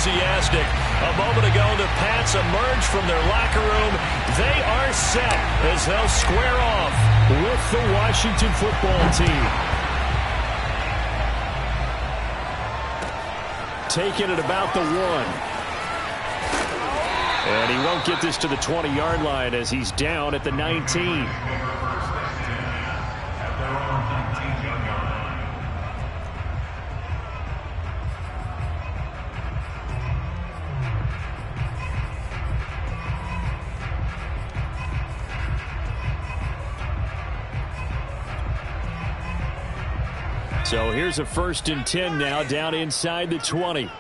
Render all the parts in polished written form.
enthusiastic. A moment ago, the Pats emerged from their locker room. They are set as they'll square off with the Washington football team. Taking it about the 1. And he won't get this to the 20-yard line as he's down at the 19. So here's a 1st and 10 now, down inside the 20.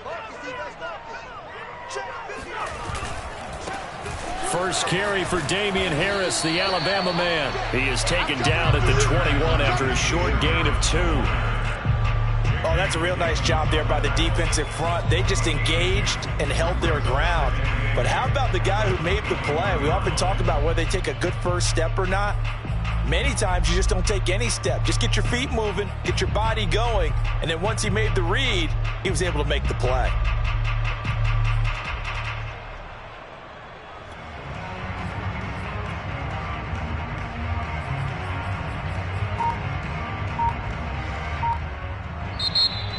First carry for Damian Harris, the Alabama man. He is taken down at the 21 after a short gain of 2. Oh, that's a real nice job there by the defensive front. They just engaged and held their ground. But how about the guy who made the play? We often talk about whether they take a good first step or not. Many times you just don't take any step. Just get your feet moving, get your body going, and then once he made the read, he was able to make the play.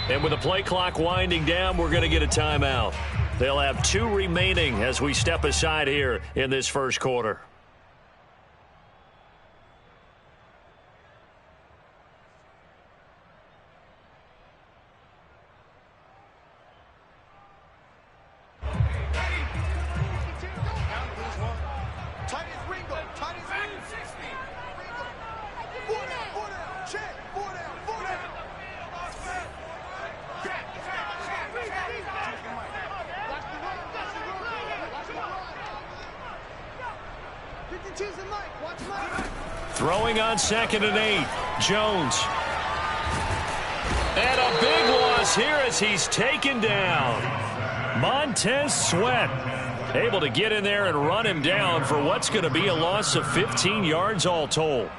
And with the play clock winding down, we're going to get a timeout. They'll have 2 remaining as we step aside here in this first quarter. Throwing on 2nd and 8. Jones. And a big loss here as he's taken down. Montez Sweat able to get in there and run him down for what's going to be a loss of 15 yards all told.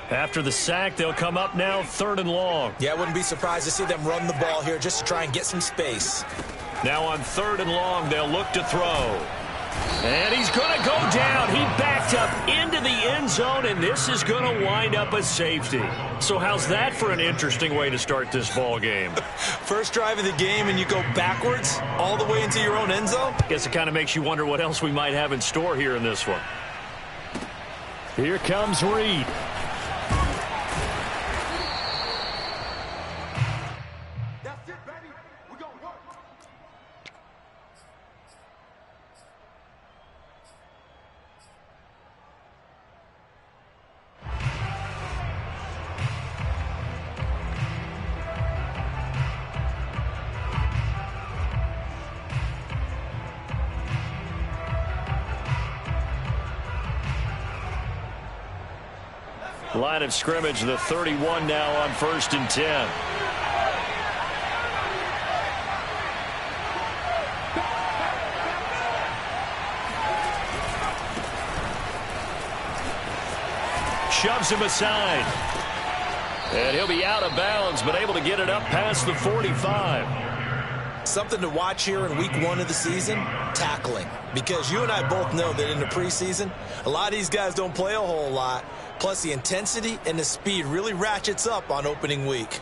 After the sack, they'll come up now 3rd and long. Yeah, I wouldn't be surprised to see them run the ball here just to try and get some space. Now on 3rd and long, they'll look to throw. And he's going to go down. He backed up into the end zone, and this is going to wind up a safety. So how's that for an interesting way to start this ball game? First drive of the game, and you go backwards all the way into your own end zone? Guess it kind of makes you wonder what else we might have in store here in this one. Here comes Reed. Line of scrimmage, the 31 now on 1st and 10. Shoves him aside. And he'll be out of bounds, but able to get it up past the 45. Something to watch here in week 1 of the season, tackling. Because you and I both know that in the preseason, a lot of these guys don't play a whole lot. Plus, the intensity and the speed really ratchets up on opening week.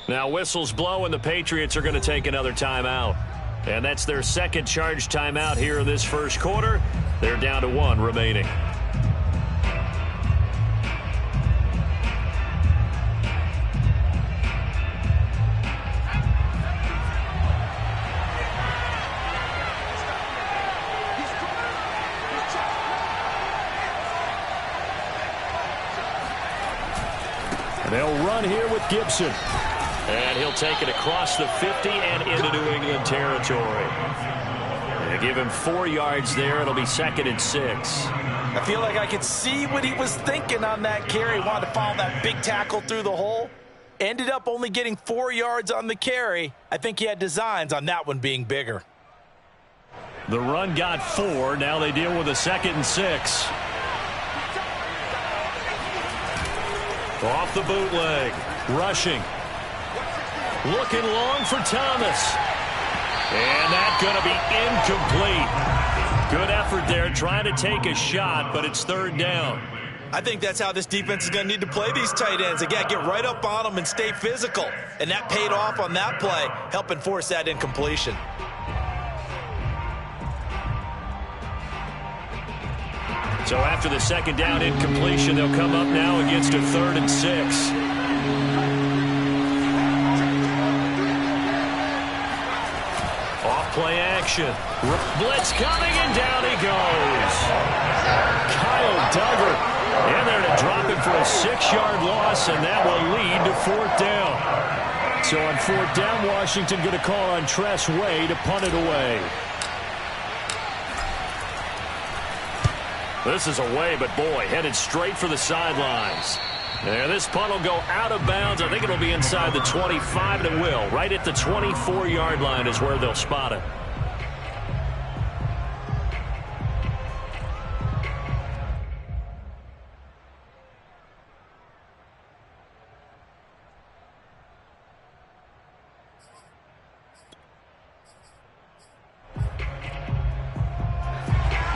Now whistles blow, and the Patriots are going to take another timeout. And that's their 2nd charged timeout here in this first quarter. They're down to 1 remaining. They'll run here with Gibson. And he'll take it across the 50 and into New England territory. They give him 4 yards there. It'll be 2nd and 6. I feel like I could see what he was thinking on that carry. Wanted to follow that big tackle through the hole. Ended up only getting 4 yards on the carry. I think he had designs on that one being bigger. The run got 4. Now they deal with a 2nd and 6. Off the bootleg. Rushing. Looking long for Thomas. And that's going to be incomplete. Good effort there trying to take a shot, but it's 3rd down. I think that's how this defense is going to need to play these tight ends. They got to get right up on them and stay physical. And that paid off on that play, helping force that incompletion. So after the 2nd down incompletion, they'll come up now against a 3rd and 6. Off play action. Blitz coming, and down he goes. Kyle Duggar in there to drop him for a 6-yard loss, and that will lead to 4th down. So on 4th down, Washington going to call on Tress Way to punt it away. This is away, but boy, headed straight for the sidelines. And this punt will go out of bounds. I think it'll be inside the 25, and it will. Right at the 24-yard line is where they'll spot it.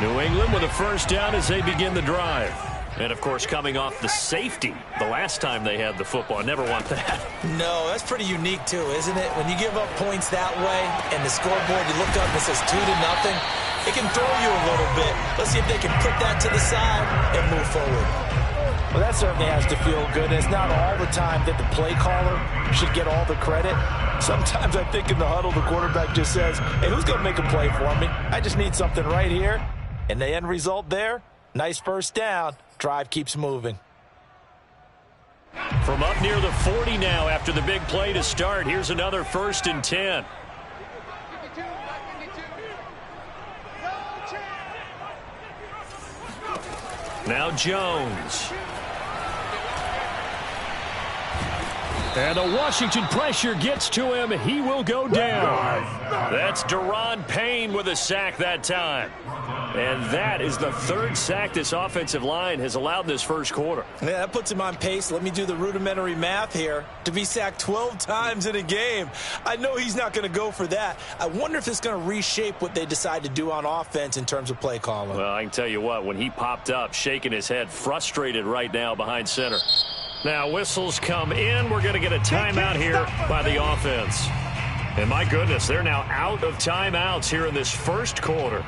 New England with a 1st down as they begin the drive. And, of course, coming off the safety the last time they had the football. Never want that. No, that's pretty unique, too, isn't it? When you give up points that way and the scoreboard, you look up and it says 2-0, it can throw you a little bit. Let's see if they can put that to the side and move forward. Well, that certainly has to feel good. And it's not all the time that the play caller should get all the credit. Sometimes I think in the huddle, the quarterback just says, hey, who's going to make a play for me? I just need something right here. And the end result there, nice 1st down. Drive keeps moving. From up near the 40 now after the big play to start. Here's another 1st and 10. Now Jones. And the Washington pressure gets to him. He will go down. That's Deron Payne with a sack that time. And that is the 3rd sack this offensive line has allowed this 1st quarter. Yeah, that puts him on pace. Let me do the rudimentary math here. To be sacked 12 times in a game, I know he's not going to go for that. I wonder if it's going to reshape what they decide to do on offense in terms of play calling. Well, I can tell you what, when he popped up, shaking his head, frustrated right now behind center. Now whistles come in. We're going to get a timeout here by the offense. And my goodness, they're now out of timeouts here in this 1st quarter.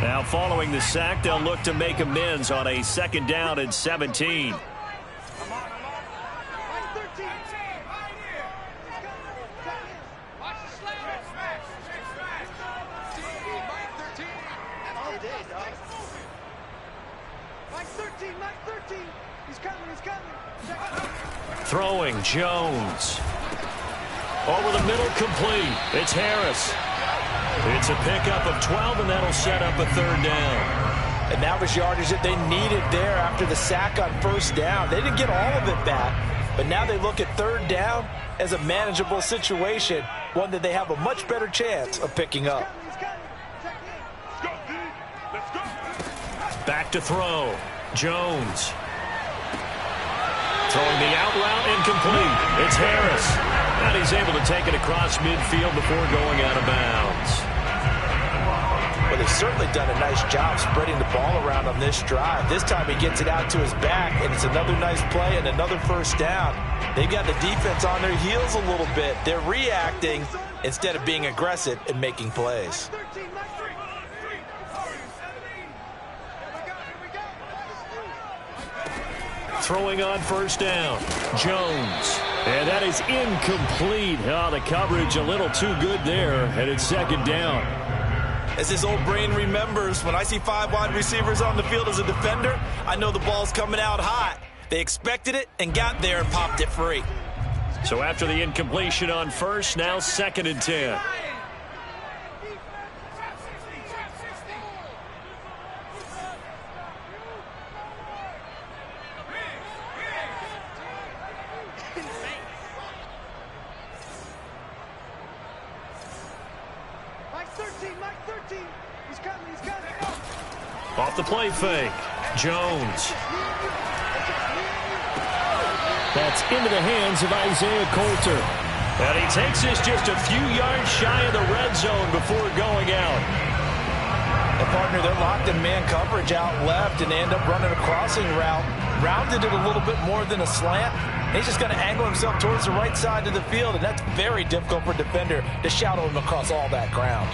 Now following the sack, they'll look to make amends on a 2nd down and 17. Throwing, Jones. Over the middle, complete. It's Harris. It's a pickup of 12, and that'll set up a 3rd down. And that was yardage that they needed there after the sack on 1st down. They didn't get all of it back, but now they look at 3rd down as a manageable situation, one that they have a much better chance of picking up. Back to throw. Jones. Throwing the out route, incomplete. It's Harris. And he's able to take it across midfield before going out of bounds. Well, they've certainly done a nice job spreading the ball around on this drive. This time he gets it out to his back, and it's another nice play and another 1st down. They've got the defense on their heels a little bit. They're reacting instead of being aggressive and making plays. Throwing on 1st down. Jones. And that is incomplete. Oh, the coverage a little too good there, and it's second down. As his old brain remembers, when I see 5 wide receivers on the field as a defender, I know the ball's coming out hot. They expected it and got there and popped it free. So after the incompletion on first, now 2nd and 10. Off the play fake. Jones. That's into the hands of Isaiah Coulter. And he takes this just a few yards shy of the red zone before going out. And partner, they're locked in man coverage out left, and they end up running a crossing route. Rounded it a little bit more than a slant. He's just going to angle himself towards the right side of the field, and that's very difficult for a defender to shadow him across all that ground.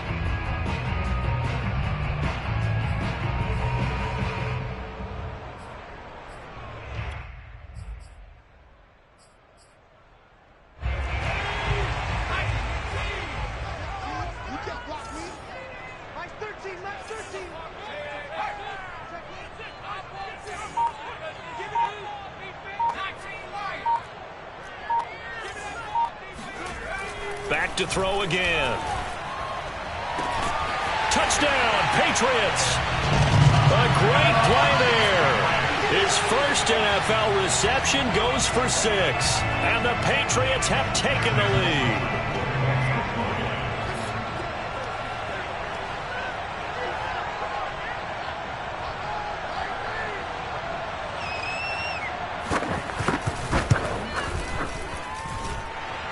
Back to throw again. Touchdown, Patriots. A great play there. His first NFL reception goes for 6. And the Patriots have taken the lead.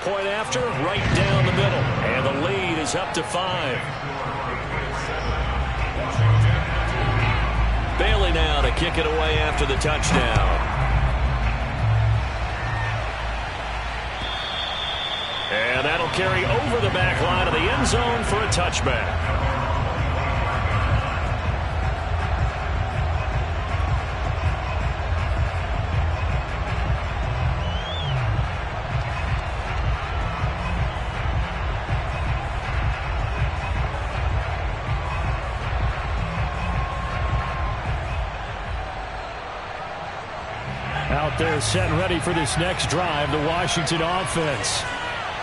Point after, right down the middle. And the lead is up to 5. Bailey now to kick it away after the touchdown. And that'll carry over the back line of the end zone for a touchback. Out there set and ready for this next drive, the Washington offense.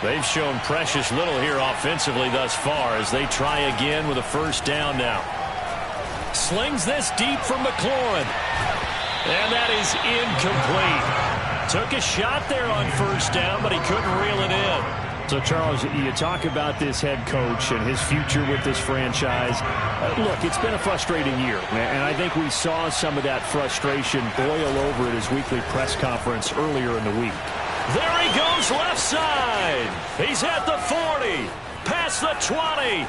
They've shown precious little here offensively thus far as they try again with a first down now. Slings this deep from McLaurin. And that is incomplete. Took a shot there on first down, but he couldn't reel it in. So, Charles, you talk about this head coach and his future with this franchise. Look, it's been a frustrating year, and I think we saw some of that frustration boil over at his weekly press conference earlier in the week. There he goes left side. He's at the 40, past the 20.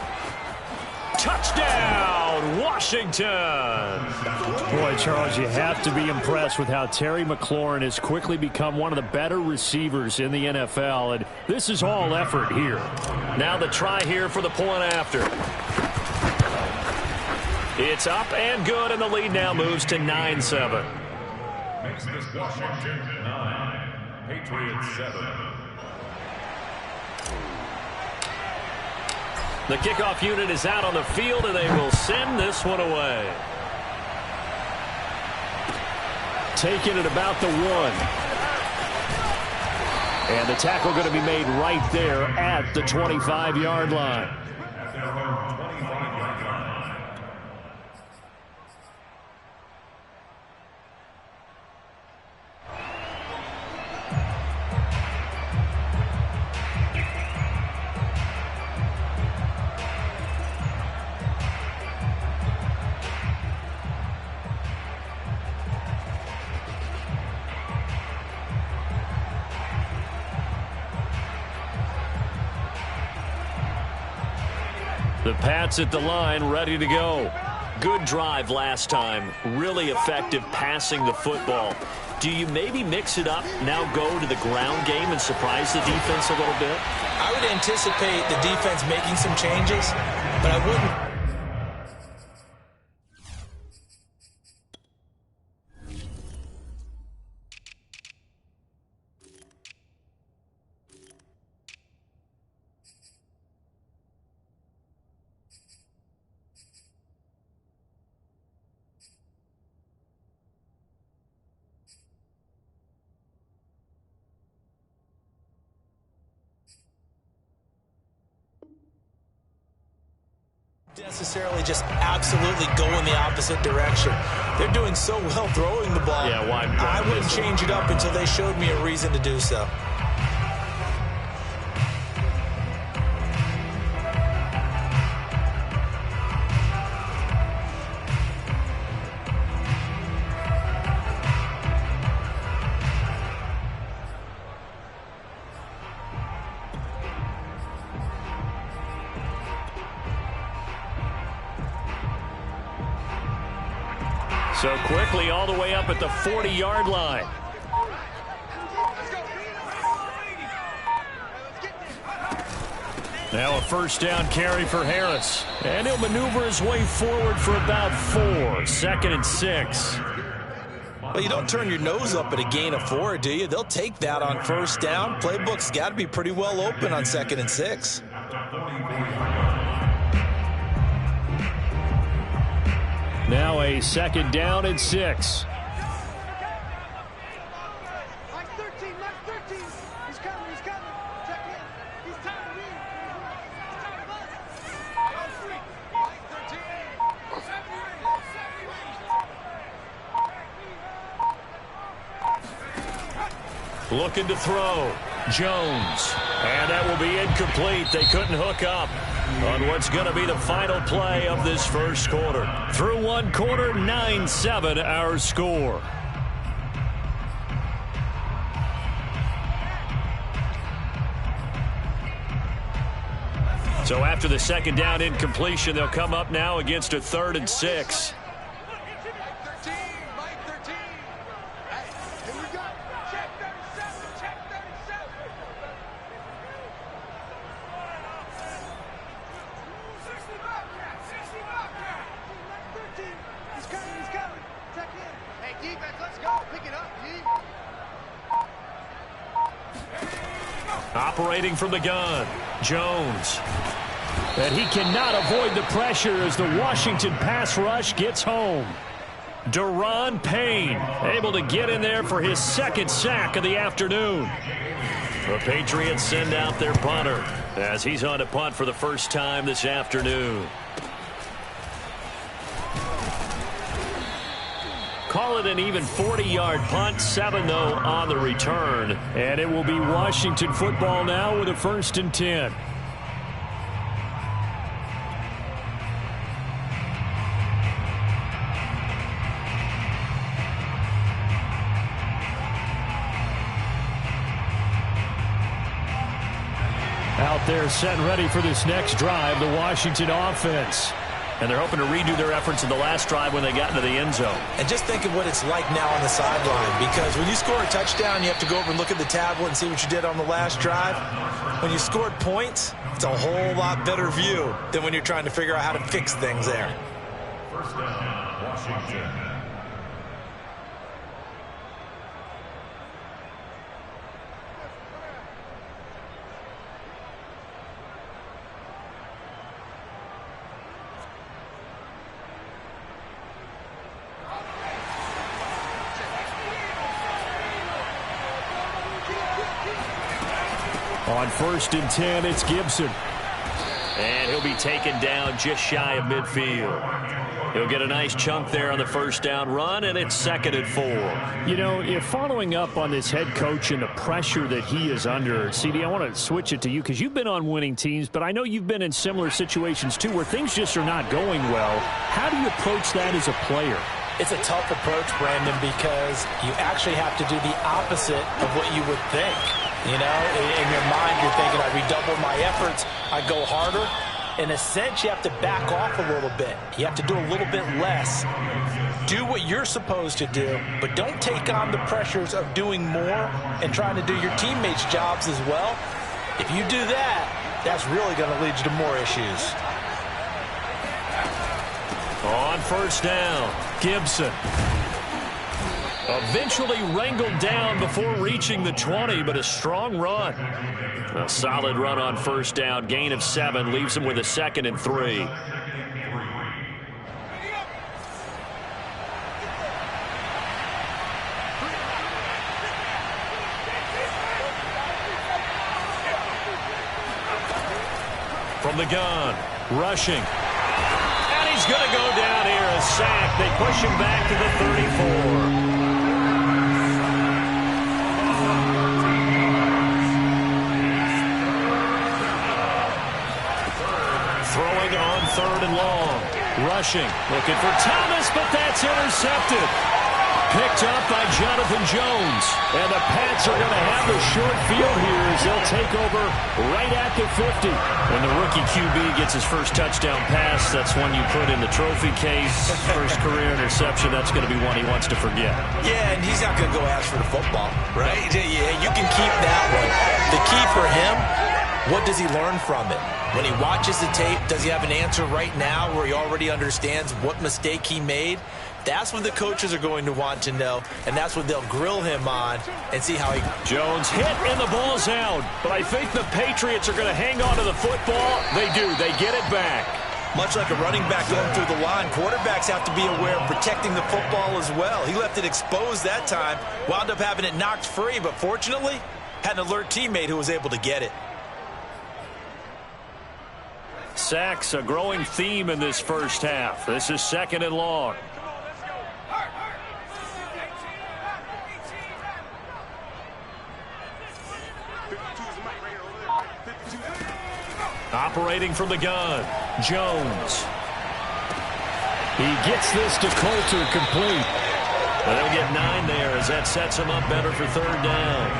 Touchdown, Washington. Boy, Charles, you have to be impressed with how Terry McLaurin has quickly become one of the better receivers in the NFL, and this is all effort here. Now the try here for the point after. It's up and good, and the lead now moves to 9-7. Makes this Washington 9, Patriots 7. The kickoff unit is out on the field, and they will send this one away. Taking it about the 1. And the tackle going to be made right there at the 25-yard line. At their own 25-yard line. The Pats at the line, ready to go. Good drive last time. Really effective passing the football. Do you maybe mix it up, now go to the ground game and surprise the defense a little bit? I would anticipate the defense making some changes, but I wouldn't. Necessarily just absolutely go in the opposite direction. They're doing so well throwing the ball. Yeah, why I wouldn't change it up until they showed me a reason to do so. So quickly all the way up at the 40-yard line. Now a first down carry for Harris. And he'll maneuver his way forward for about 4. 2nd and 6. Well, you don't turn your nose up at a gain of 4, do you? They'll take that on first down. Playbook's got to be pretty well open on 2nd and 6. Now a 2nd down and 6. Looking to throw. Jones. And that will be incomplete. They couldn't hook up on what's going to be the final play of this first quarter. Through one quarter, 9-7 our score. So after the 2nd down incompletion, they'll come up now against a 3rd and 6. Operating from the gun, Jones. And he cannot avoid the pressure as the Washington pass rush gets home. Deron Payne able to get in there for his 2nd sack of the afternoon. The Patriots send out their punter as he's on to punt for the first time this afternoon. Call it an even 40-yard punt, 7 though on the return. And it will be Washington football now with a 1st and 10. Out there set and ready for this next drive, the Washington offense. And they're hoping to redo their efforts in the last drive when they got into the end zone. And just think of what it's like now on the sideline, because when you score a touchdown, you have to go over and look at the tablet and see what you did on the last drive. When you scored points, it's a whole lot better view than when you're trying to figure out how to fix things there. First down, Washington. On 1st and 10, it's Gibson. And he'll be taken down just shy of midfield. He'll get a nice chunk there on the first down run, and it's 2nd and 4. You know, if following up on this head coach and the pressure that he is under, CD, I want to switch it to you because you've been on winning teams, but I know you've been in similar situations too where things just are not going well. How do you approach that as a player? It's a tough approach, Brandon, because you actually have to do the opposite of what you would think. You know, in your mind, you're thinking, I redouble my efforts, I go harder. In a sense, you have to back off a little bit. You have to do a little bit less. Do what you're supposed to do, but don't take on the pressures of doing more and trying to do your teammates' jobs as well. If you do that, that's really going to lead you to more issues. On first down, Gibson. Eventually wrangled down before reaching the 20, but a strong run. A solid run on first down. Gain of 7 leaves him with a 2nd and 3. From the gun, rushing. going to go down here, a sack. They push him back to the 34. Throwing on 3rd and long. Rushing. Looking for Thomas, but that's intercepted. Picked up by Jonathan Jones. And the Pats are going to have the short field here as they'll take over right at the 50. When the rookie QB gets his first touchdown pass, that's one you put in the trophy case. First career interception, that's going to be one he wants to forget. Yeah, and he's not going to go ask for the football, right? Yeah, you can keep that one. The key for him, what does he learn from it? When he watches the tape, does he have an answer right now where he already understands what mistake he made? That's what the coaches are going to want to know, and that's what they'll grill him on and see how he... Jones hit, and the ball's out. But I think the Patriots are going to hang on to the football. They do. They get it back. Much like a running back going through the line, quarterbacks have to be aware of protecting the football as well. He left it exposed that time, wound up having it knocked free, but fortunately, had an alert teammate who was able to get it. Sacks, a growing theme in this first half. This is 2nd and long. Operating from the gun, Jones. He gets this to Coulter, complete. But they'll get 9 there as that sets him up better for 3rd down.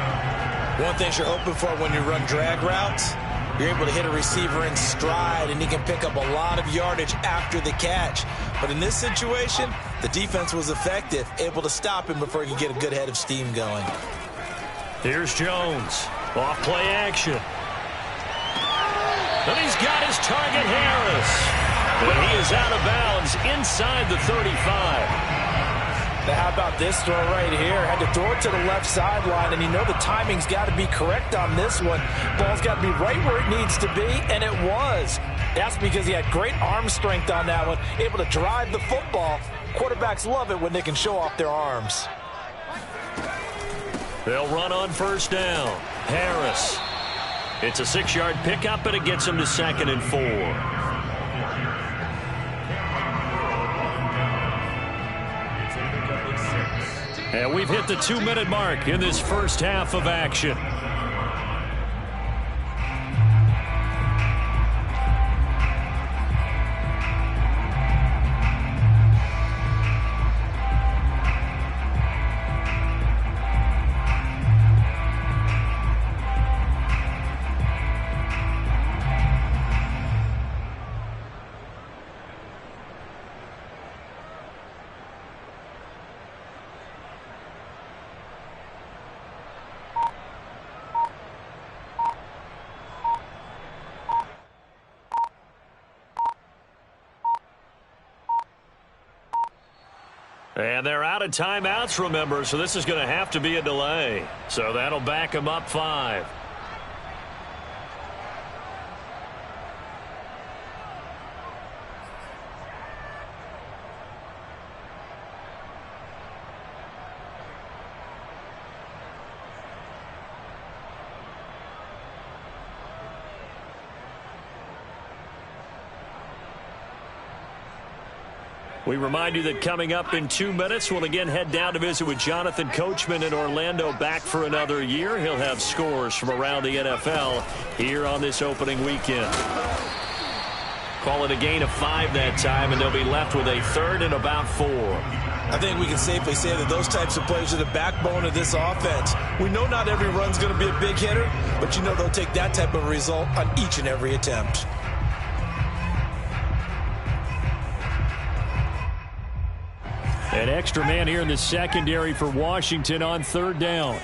One thing you're hoping for when you run drag routes, you're able to hit a receiver in stride, and he can pick up a lot of yardage after the catch. But in this situation, the defense was effective, able to stop him before he could get a good head of steam going. Here's Jones. Off play action. And he's got his target, Harris. But he is out of bounds inside the 35. Now how about this throw right here? Had to throw it to the left sideline, and you know the timing's got to be correct on this one. Ball's got to be right where it needs to be, and it was. That's because he had great arm strength on that one, able to drive the football. Quarterbacks love it when they can show off their arms. They'll run on 1st down. Harris. It's a 6-yard pickup, and it gets him to 2nd and 4. And we've hit the 2-minute mark in this first half of action. And they're out of timeouts, remember, so this is going to have to be a delay. So that'll back them up 5. We remind you that coming up in 2 minutes, we'll again head down to visit with Jonathan Coachman in Orlando, back for another year. He'll have scores from around the NFL here on this opening weekend. Call it a gain of 5 that time, and they'll be left with a 3rd and about 4. I think we can safely say that those types of plays are the backbone of this offense. We know not every run's going to be a big hitter, but you know they'll take that type of result on each and every attempt. An extra man here in the secondary for Washington on 3rd down.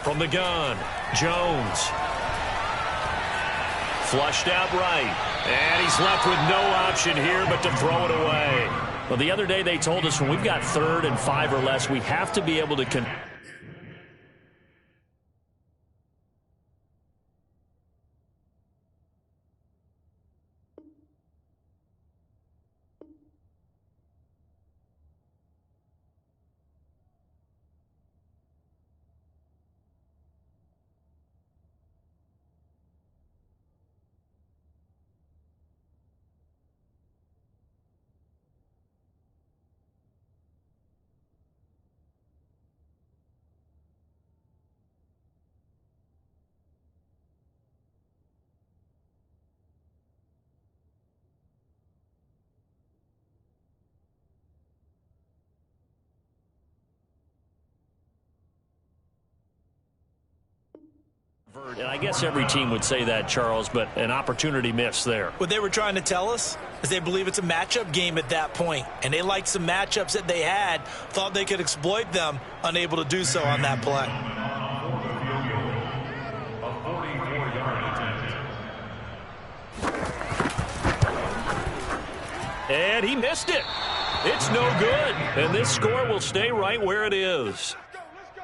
From the gun, Jones. Flushed out right. And he's left with no option here but to throw it away. Well, the other day they told us when we've got 3rd and 5 or less, we have to be able to I guess every team would say that, Charles, but an opportunity missed there. What they were trying to tell us is they believe it's a matchup game at that point, and they liked some matchups that they had, thought they could exploit them, unable to do so on that play. And he missed it. It's no good, and this score will stay right where it is.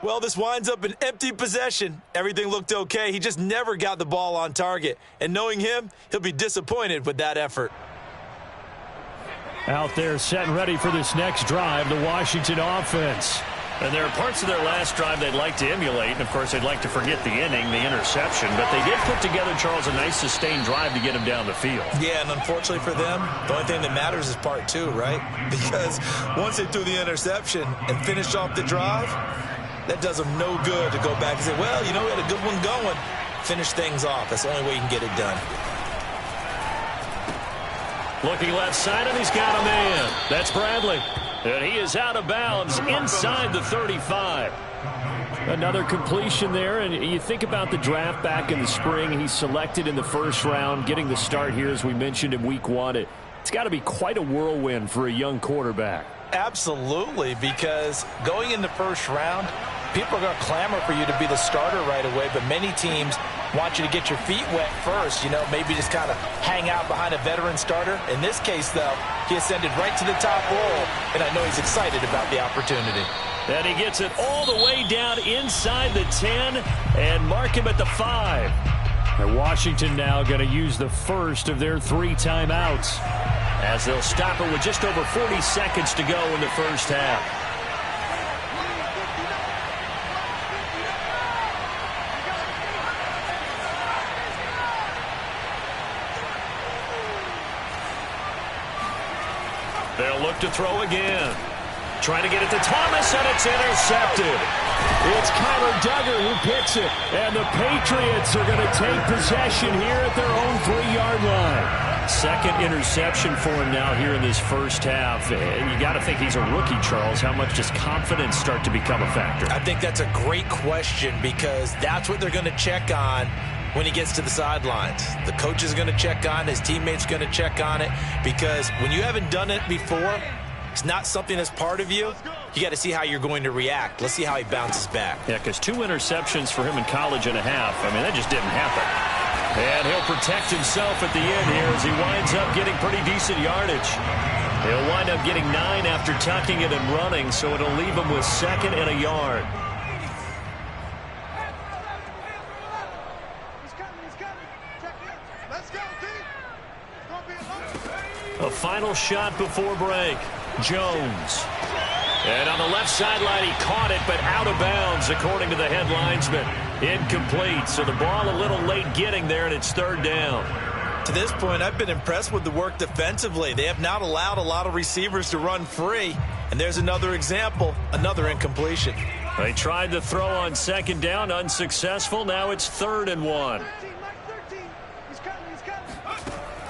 Well, this winds up an empty possession. Everything looked okay. He just never got the ball on target. And knowing him, he'll be disappointed with that effort. Out there set and ready for this next drive, the Washington offense. And there are parts of their last drive they'd like to emulate. And, of course, they'd like to forget the inning, the interception. But they did put together, Charles, a nice sustained drive to get him down the field. Yeah, and unfortunately for them, the only thing that matters is part two, right? Because once they threw the interception and finished off the drive, that does them no good to go back and say, well, you know, we had a good one going. Finish things off. That's the only way you can get it done. Looking left side, and he's got a man. That's Bradley. And he is out of bounds inside the 35. Another completion there, and you think about the draft back in the spring. He's selected in the first round, getting the start here, as we mentioned in week one. It's got to be quite a whirlwind for a young quarterback. Absolutely, because going in the first round, people are going to clamor for you to be the starter right away, but many teams want you to get your feet wet first, you know, maybe just kind of hang out behind a veteran starter. In this case, though, he ascended right to the top role, and I know he's excited about the opportunity. And he gets it all the way down inside the 10 and mark him at the 5. And Washington now going to use the first of their 3 timeouts, as they'll stop it with just over 40 seconds to go in the first half. They'll look to throw again. Trying to get it to Thomas, and it's intercepted. It's Kyler Duggar who picks it, and the Patriots are going to take possession here at their own 3-yard line. Second interception for him now here in this first half. And you got to think he's a rookie, Charles. How much does confidence start to become a factor? I think that's a great question, because that's what they're going to check on when he gets to the sidelines. The coach is going to check on, his teammates going to check on it, because when you haven't done it before, it's not something that's part of you. You got to see how you're going to react. Let's see how he bounces back. Yeah, because 2 interceptions for him in college and a half. I mean, that just didn't happen. And he'll protect himself at the end here as he winds up getting pretty decent yardage. He'll wind up getting 9 after tucking it and running, so it'll leave him with 2nd and a yard. A final shot before break. Jones. And on the left sideline, he caught it, but out of bounds, according to the head linesman. Incomplete, so the ball a little late getting there, and it's 3rd down. To this point, I've been impressed with the work defensively. They have not allowed a lot of receivers to run free. And there's another example, another incompletion. They tried to throw on 2nd down, unsuccessful. Now it's 3rd and 1.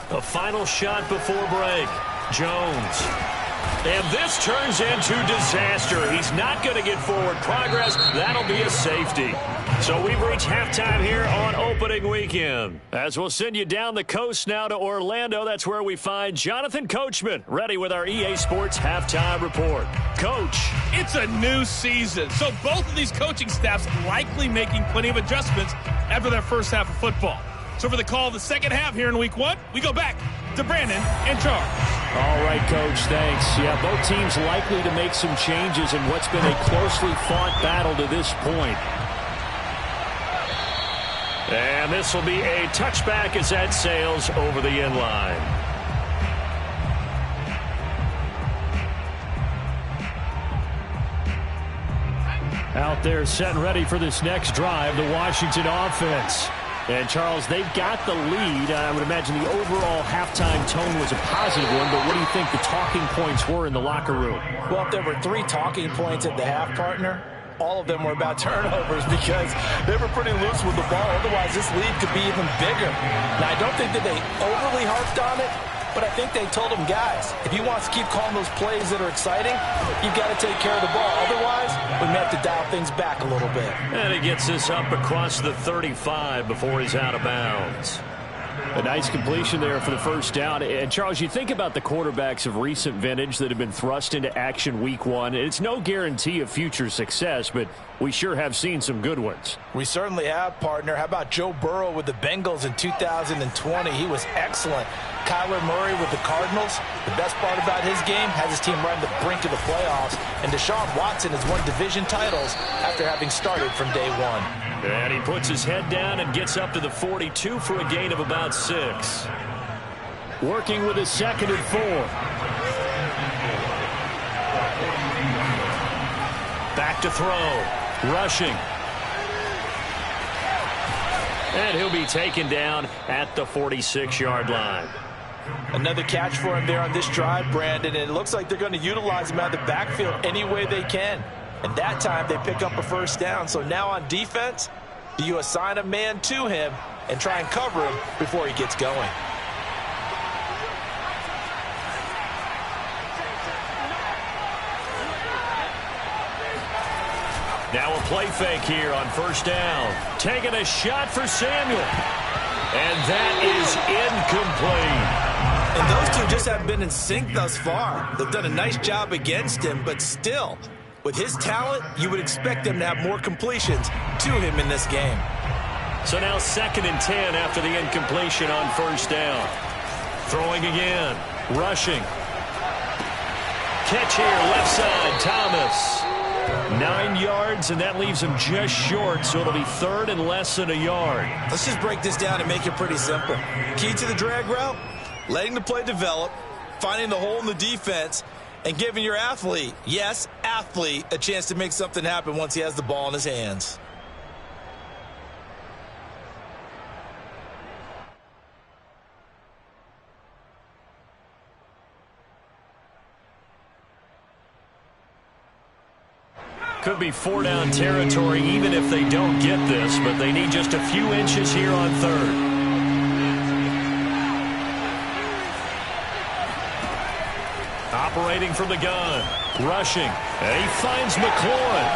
A final shot before break. Jones. And this turns into disaster. He's not going to get forward progress. That'll be a safety. So we've reached halftime here on opening weekend. As we'll send you down the coast now to Orlando, that's where we find Jonathan Coachman, ready with our EA Sports halftime report. Coach. It's a new season, so both of these coaching staffs likely making plenty of adjustments after their first half of football. So for the call of the second half here in week 1, we go back to Brandon and Charles. All right, Coach, thanks. Yeah, both teams likely to make some changes in what's been a closely fought battle to this point. And this will be a touchback as that sails over the end line. Out there set and ready for this next drive, the Washington offense. And, Charles, they've got the lead. I would imagine the overall halftime tone was a positive one, but what do you think the talking points were in the locker room? Well, if there were 3 talking points at the half, partner, all of them were about turnovers, because they were pretty loose with the ball. Otherwise, this lead could be even bigger. Now, I don't think that they overly harped on it, But I think they told him, guys, if he wants to keep calling those plays that are exciting, you've got to take care of the ball. Otherwise, we may have to dial things back a little bit. And he gets this up across the 35 before he's out of bounds. A nice completion there for the first down. And, Charles, you think about the quarterbacks of recent vintage that have been thrust into action week one. It's no guarantee of future success, but we sure have seen some good ones. We certainly have, partner. How about Joe Burrow with the Bengals in 2020? He was excellent. Kyler Murray with the Cardinals. The best part about his game, has his team right on the brink of the playoffs. And Deshaun Watson has won division titles after having started from day one. And he puts his head down and gets up to the 42 for a gain of about 6. Working with his 2nd and 4. Back to throw. Rushing. And he'll be taken down at the 46-yard line. Another catch for him there on this drive, Brandon, and it looks like they're going to utilize him out of the backfield any way they can. And that time they pick up a first down. So now on defense, do you assign a man to him and try and cover him before he gets going? Now a play fake here on first down. Taking a shot for Samuel. And that is incomplete. And those two just haven't been in sync thus far. They've done a nice job against him, but still, with his talent, you would expect them to have more completions to him in this game. So now 2nd and 10 after the incompletion on first down. Throwing again. Rushing. Catch here, left side, Thomas. 9 yards, and that leaves him just short, so it'll be 3rd and less than a yard. Let's just break this down and make it pretty simple. Key to the drag route, letting the play develop, finding the hole in the defense, and giving your athlete, yes, athlete, a chance to make something happen once he has the ball in his hands. Could be 4-down territory even if they don't get this, but they need just a few inches here on 3rd. Operating from the gun. Rushing. And he finds McLaurin.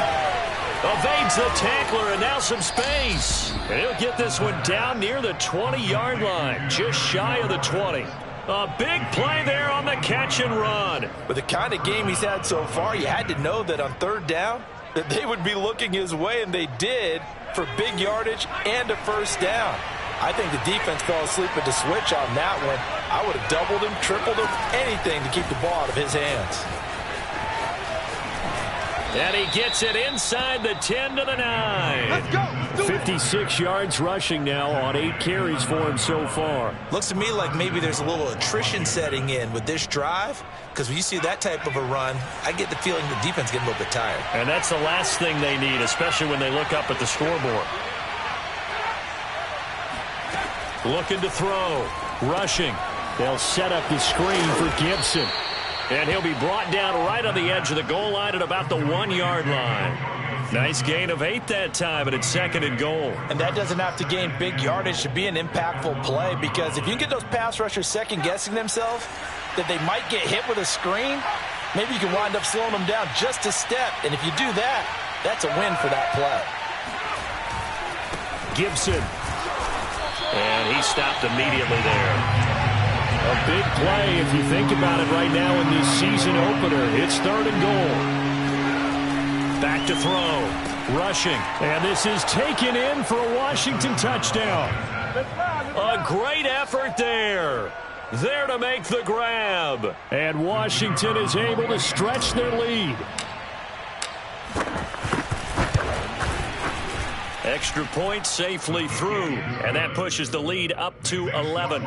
Evades the tackler, and now some space. And he'll get this one down near the 20-yard line, just shy of the 20. A big play there on the catch and run. With the kind of game he's had so far, you had to know that on 3rd down, that they would be looking his way, and they did, for big yardage and a first down. I think the defense fell asleep at the switch on that one. I would have doubled him, tripled him, anything to keep the ball out of his hands. And he gets it inside the 10 to the 9. Let's go. 56 yards rushing now on 8 carries for him so far. Looks to me like maybe there's a little attrition setting in with this drive, because when you see that type of a run, I get the feeling the defense getting a little bit tired. And that's the last thing they need, especially when they look up at the scoreboard. Looking to throw. Rushing. They'll set up the screen for Gibson. And he'll be brought down right on the edge of the goal line at about the 1-yard line. Nice gain of 8 that time, but it's 2nd and goal. And that doesn't have to gain big yardage to be an impactful play, because if you can get those pass rushers second-guessing themselves that they might get hit with a screen, maybe you can wind up slowing them down just a step. And if you do that, that's a win for that play. Gibson. And he stopped immediately there. A big play if you think about it right now in this season opener. It's 3rd and goal. Back to throw. Rushing. And this is taken in for a Washington touchdown. A great effort there. There to make the grab. And Washington is able to stretch their lead. Extra point safely through. And that pushes the lead up to 11.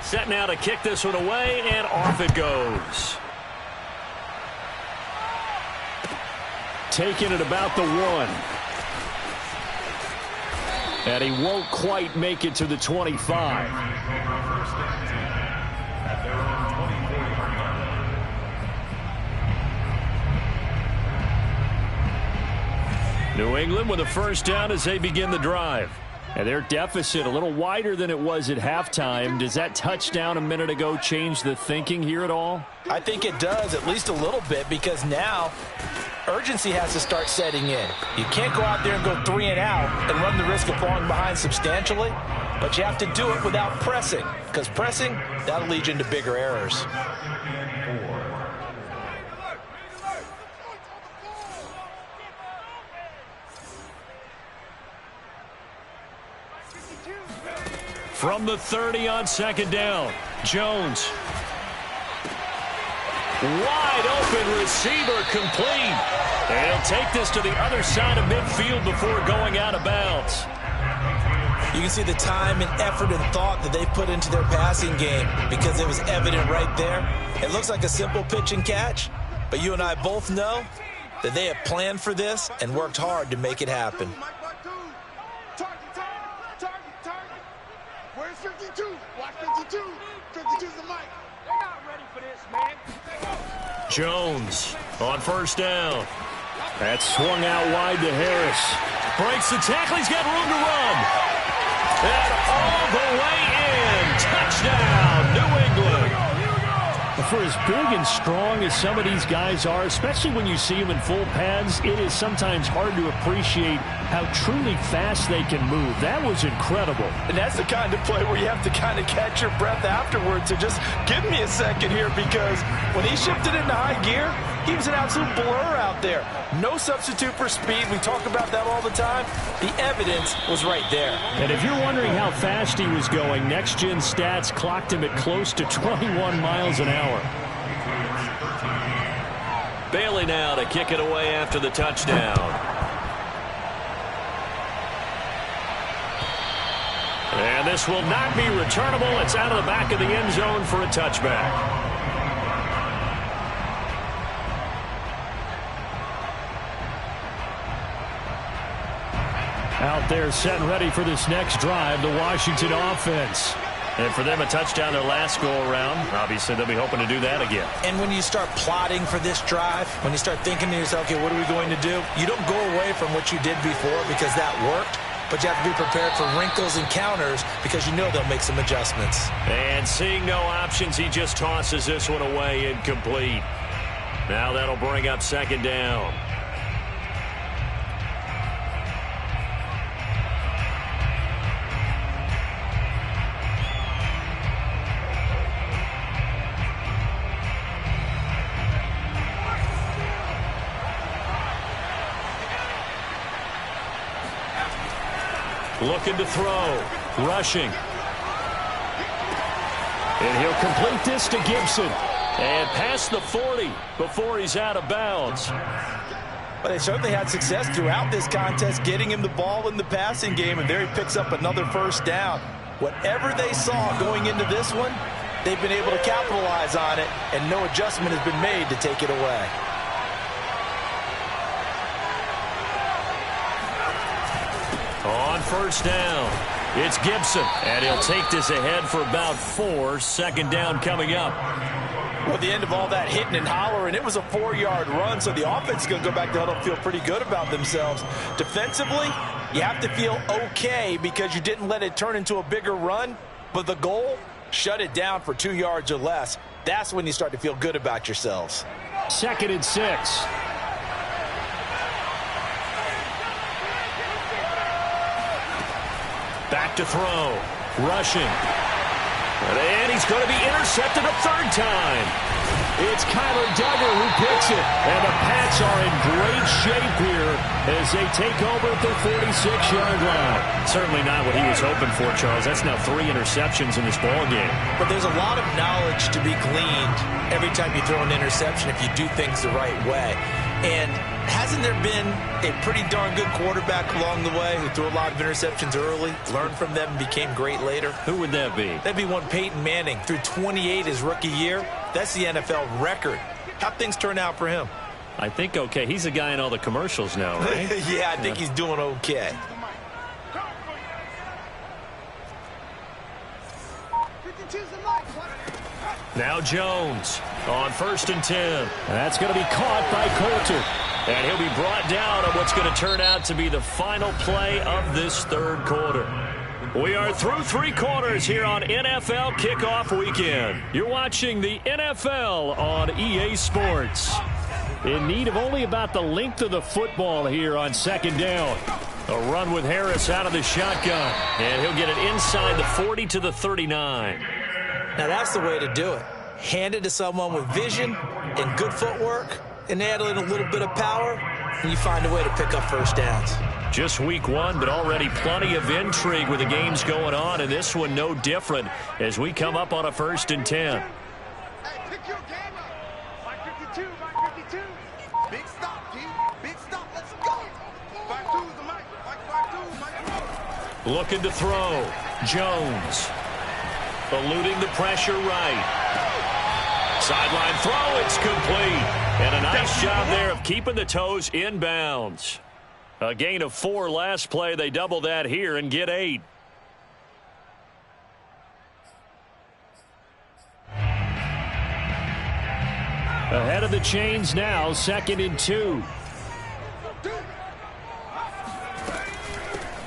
Set now to kick this one away, and off it goes. Taking it about the 1. And he won't quite make it to the 25. New England with a first down as they begin the drive. And their deficit a little wider than it was at halftime. Does that touchdown a minute ago change the thinking here at all? I think it does, at least a little bit, because now urgency has to start setting in. You can't go out there and go 3 and out and run the risk of falling behind substantially, but you have to do it without pressing, because pressing, that'll lead you into bigger errors. From the 30 on second down, Jones. Wide open receiver complete. And he'll take this to the other side of midfield before going out of bounds. You can see the time and effort and thought that they put into their passing game because it was evident right there. It looks like a simple pitch and catch, but you and I both know that they have planned for this and worked hard to make it happen. Where's 52? Watch 52. 52's the mic. They're not ready for this, man. Jones on first down. That's swung out wide to Harris. Breaks the tackle. He's got room to run. And all the way in. Touchdown, New England. For as big and strong as some of these guys are, especially when you see them in full pads, it is sometimes hard to appreciate how truly fast they can move. That was incredible. And that's the kind of play where you have to kind of catch your breath afterwards. So just give me a second here, because when he shifted into high gear, he was an absolute blur out there. No substitute for speed. We talk about that all the time. The evidence was right there. And if you're wondering how fast he was going, Next Gen Stats clocked him at close to 21 miles an hour. Bailey now to kick it away after the touchdown. And this will not be returnable. It's out of the back of the end zone for a touchback. Out there set and ready for this next drive, the Washington offense. And for them, a touchdown their last go-around. Obviously, they'll be hoping to do that again. And when you start plotting for this drive, when you start thinking to yourself, okay, what are we going to do? You don't go away from what you did before because that worked, but you have to be prepared for wrinkles and counters because you know they'll make some adjustments. And seeing no options, he just tosses this one away incomplete. Now that'll bring up second down. Looking to throw. Rushing. And he'll complete this to Gibson. And past the 40 before he's out of bounds. But they certainly had success throughout this contest getting him the ball in the passing game, and there he picks up another first down. Whatever they saw going into this one, they've been able to capitalize on it, and no adjustment has been made to take it away. On first down, it's Gibson, and he'll take this ahead for about 4. Second down coming up. Well, at the end of all that hitting and hollering, it was a 4-yard run, so the offense is going to go back to huddle and feel pretty good about themselves. Defensively, you have to feel okay because you didn't let it turn into a bigger run, but the goal, shut it down for 2 yards or less. That's when you start to feel good about yourselves. 2nd and 6. Back to throw. Rushing. And he's going to be intercepted a 3rd time. It's Kyler Duggar who picks it. And the Pats are in great shape here as they take over at the 46-yard line. Certainly not what he was hoping for, Charles. That's now 3 interceptions in this ballgame. But there's a lot of knowledge to be gleaned every time you throw an interception if you do things the right way. And hasn't there been a pretty darn good quarterback along the way who threw a lot of interceptions early, learned from them, and became great later? Who would that be? That'd be one Peyton Manning. Threw 28 his rookie year. That's the NFL record. How'd things turn out for him? I think okay. He's a guy in all the commercials now, right? Yeah, I think he's doing okay. Now Jones on 1st and 10. And that's going to be caught by Coulter. And he'll be brought down on what's going to turn out to be the final play of this 3rd quarter. We are through three quarters here on NFL Kickoff Weekend. You're watching the NFL on EA Sports. In need of only about the length of the football here on second down. A run with Harris out of the shotgun. And he'll get it inside the 40 to the 39. Now that's the way to do it. Hand it to someone with vision and good footwork and add in a little bit of power, and you find a way to pick up first downs. Just week one, but already plenty of intrigue with the games going on, and this one no different as we come up on a 1st and 10. Hey, pick your game up. Mike 52, Mike 52. Big stop, D. Big stop. Let's go. 5-2's the Mike. Mike 5-2, Mike 2. Looking to throw. Jones. Eluding the pressure right. Sideline throw, it's complete. And a nice job there of keeping the toes inbounds. A gain of 4 last play. They double that here and get 8. Ahead of the chains now, 2nd and 2.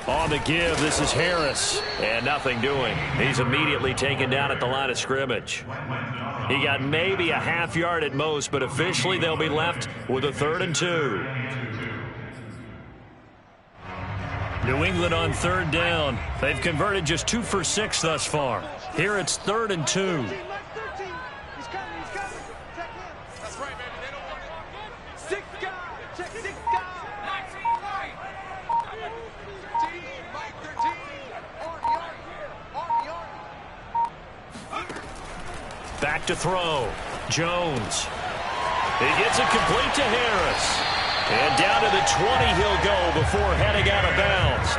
On the give, this is Harris. And nothing doing. He's immediately taken down at the line of scrimmage. He got maybe a half yard at most, but officially they'll be left with a 3rd and 2. New England on 3rd down. They've converted just 2 for 6 thus far. Here it's 3rd and 2. Back to throw. Jones. He gets it complete to Harris. And down to the 20 he'll go before heading out of bounds.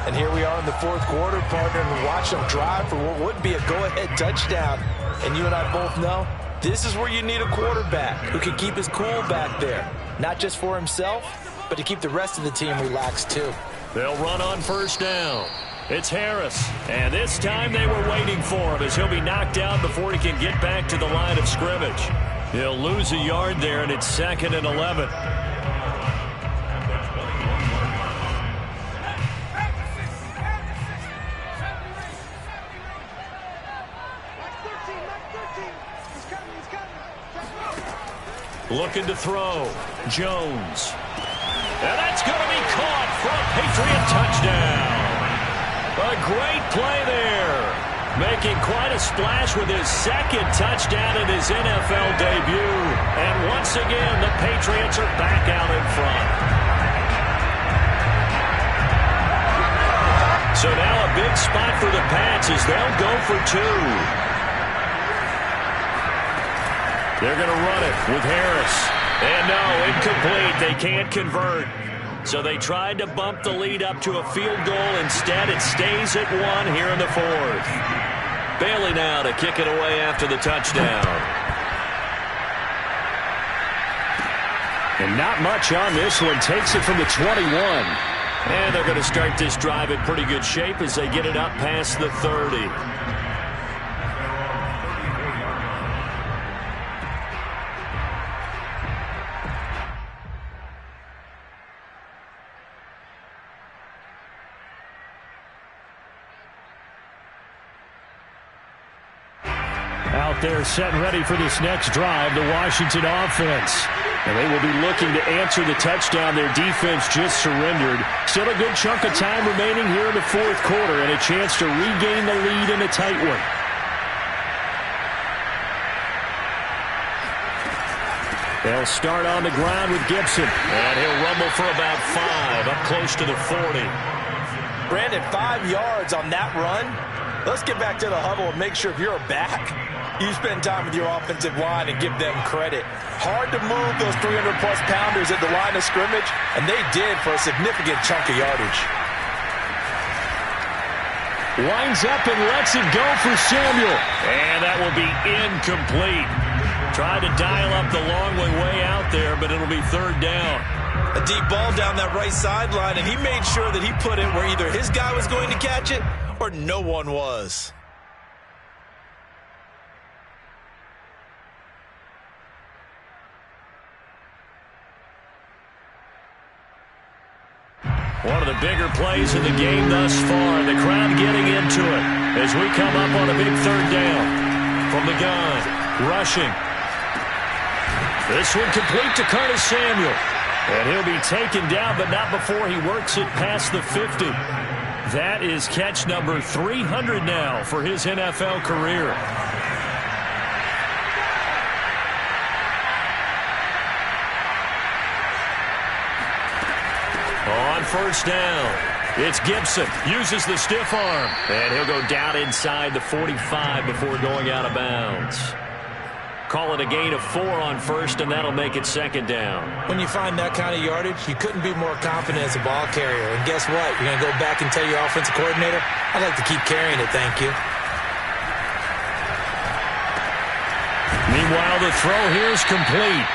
And here we are in the 4th quarter, partner, and watch them drive for what would be a go-ahead touchdown. And you and I both know this is where you need a quarterback who can keep his cool back there. Not just for himself, but to keep the rest of the team relaxed too. They'll run on 1st down. It's Harris, and this time they were waiting for him as he'll be knocked down before he can get back to the line of scrimmage. He'll lose a yard there, and it's 2nd and 11. Looking to throw. Jones. And that's going to be caught for a Patriot touchdown. A great play there. Making quite a splash with his 2nd touchdown in his NFL debut. And once again, the Patriots are back out in front. So now a big spot for the Pats as they'll go for 2. They're going to run it with Harris. And no, incomplete. They can't convert. So they tried to bump the lead up to a field goal. Instead, it stays at 1 here in the 4th. Bailey now to kick it away after the touchdown. And not much on this one. Takes it from the 21. And they're going to start this drive in pretty good shape as they get it up past the 30. Out there set and ready for this next drive, the Washington offense. And they will be looking to answer the touchdown their defense just surrendered. Still a good chunk of time remaining here in the 4th quarter and a chance to regain the lead in a tight one. They'll start on the ground with Gibson. And he'll rumble for about 5, up close to the 40. Brandon, 5 yards on that run. Let's get back to the huddle and make sure if you're a back, you spend time with your offensive line and give them credit. Hard to move those 300-plus pounders at the line of scrimmage, and they did for a significant chunk of yardage. Winds up and lets it go for Samuel. And that will be incomplete. Tried to dial up the long way out there, but it'll be 3rd down. A deep ball down that right sideline, and he made sure that he put it where either his guy was going to catch it or no one was. One of the bigger plays of the game thus far. The crowd getting into it as we come up on a big third down. From the gun, rushing. This one complete to Curtis Samuel. And he'll be taken down, but not before he works it past the 50. That is catch number 300 now for his NFL career. On first down, it's Gibson. Uses the stiff arm. And he'll go down inside the 45 before going out of bounds. Call it a gain of 4 on first, and that'll make it second down. When you find that kind of yardage, you couldn't be more confident as a ball carrier. And guess what? You're going to go back and tell your offensive coordinator, I'd like to keep carrying it, thank you. Meanwhile, the throw here is complete.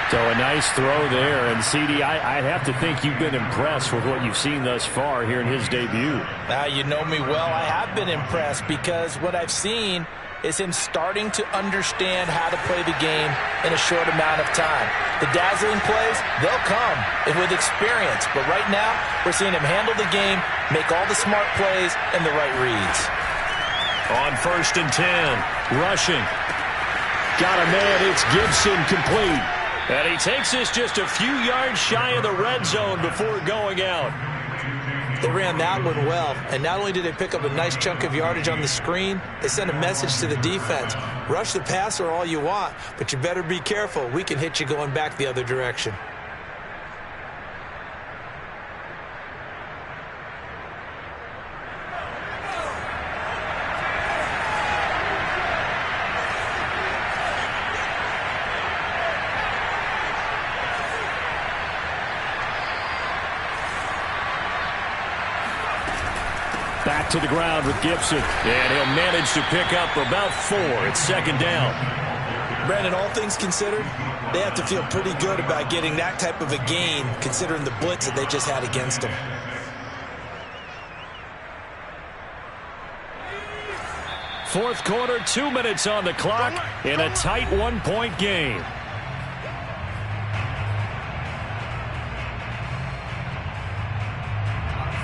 So a nice throw there. And, CD, I'd have to think you've been impressed with what you've seen thus far here in his debut. Now, you know me well. I have been impressed because what I've seen is him starting to understand how to play the game in a short amount of time. The dazzling plays, they'll come with experience. But right now, we're seeing him handle the game, make all the smart plays, and the right reads. On first and 10, rushing. Got a man, it's Gibson, complete. And he takes this just a few yards shy of the red zone before going out. They ran that one well, and not only did they pick up a nice chunk of yardage on the screen, they sent a message to the defense. Rush the passer all you want, but you better be careful. We can hit you going back the other direction. Back to the ground with Gibson. And he'll manage to pick up about 4. It's second down. Brandon, all things considered, they have to feel pretty good about getting that type of a gain, considering the blitz that they just had against them. Fourth quarter, 2 minutes on the clock in a tight 1-point game.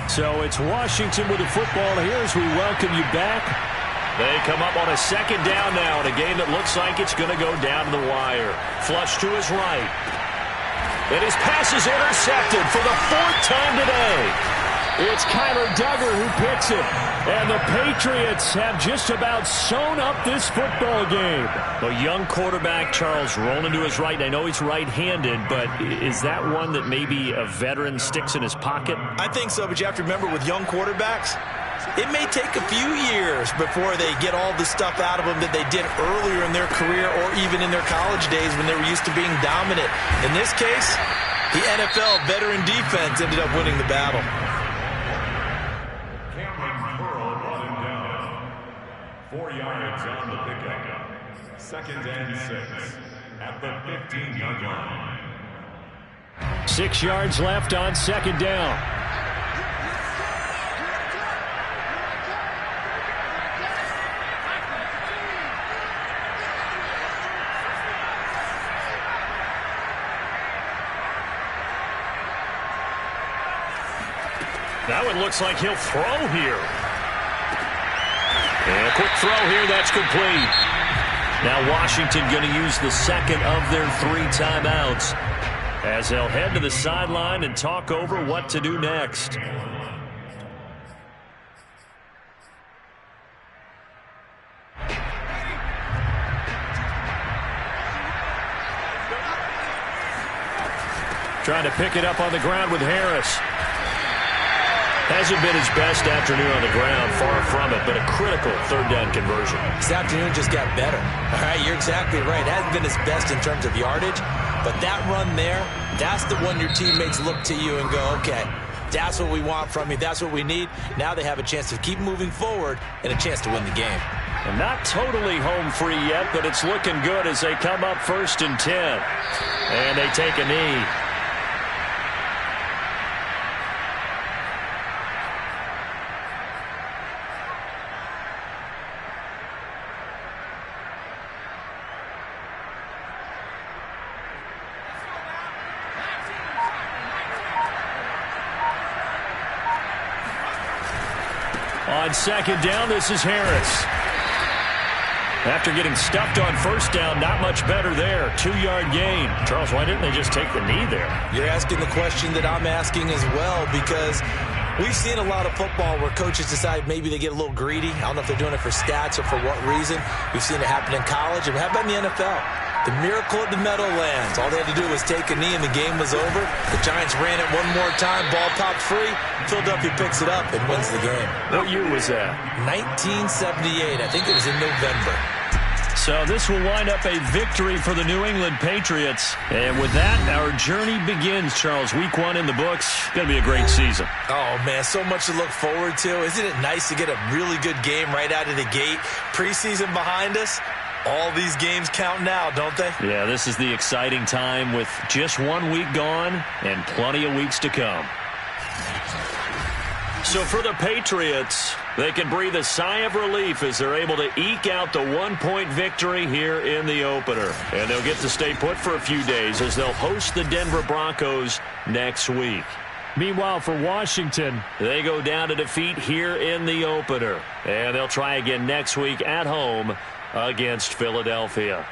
So it's Washington with the football here as we welcome you back. They come up on a second down now in a game that looks like it's going to go down to the wire. Flush to his right. And his pass is intercepted for the 4th time today. It's Kyler Duggar who picks it. And the Patriots have just about sewn up this football game. A young quarterback, Charles, rolling to his right. I know he's right-handed, but is that one that maybe a veteran sticks in his pocket? I think so, but you have to remember with young quarterbacks, it may take a few years before they get all the stuff out of them that they did earlier in their career or even in their college days when they were used to being dominant. In this case, the NFL veteran defense ended up winning the battle. Second and 6 at the 15-yard line. 6 yards left on second down. That one looks like he'll throw here. And a quick throw here, that's complete. Now Washington going to use the second of their 3 timeouts as they'll head to the sideline and talk over what to do next. Trying to pick it up on the ground with Harris. Hasn't been his best afternoon on the ground, far from it, but a critical third down conversion. This afternoon just got better. All right, you're exactly right. It hasn't been his best in terms of yardage, but that run there, that's the one your teammates look to you and go, okay, that's what we want from you. That's what we need. Now they have a chance to keep moving forward and a chance to win the game. And not totally home free yet, but it's looking good as they come up 1st and 10. And they take a knee. On second down, this is Harris. After getting stuffed on first down, not much better there. 2-yard gain. Charles, why didn't they just take the knee there? You're asking the question that I'm asking as well, because we've seen a lot of football where coaches decide maybe they get a little greedy. I don't know if they're doing it for stats or for what reason. We've seen it happen in college. And how about in the NFL? The miracle at the Meadowlands. All they had to do was take a knee and the game was over. The Giants ran it one more time. Ball popped free. Philadelphia picks it up and wins the game. What year was that? 1978. I think it was in November. So this will wind up a victory for the New England Patriots. And with that, our journey begins, Charles. Week 1 in the books. Going to be a great season. Oh, man, so much to look forward to. Isn't it nice to get a really good game right out of the gate? Preseason behind us. All these games count now, don't they? Yeah, this is the exciting time with just 1 week gone and plenty of weeks to come. So for the Patriots, they can breathe a sigh of relief as they're able to eke out the 1-point victory here in the opener. And they'll get to stay put for a few days as they'll host the Denver Broncos next week. Meanwhile, for Washington, they go down to defeat here in the opener. And they'll try again next week at home against Philadelphia.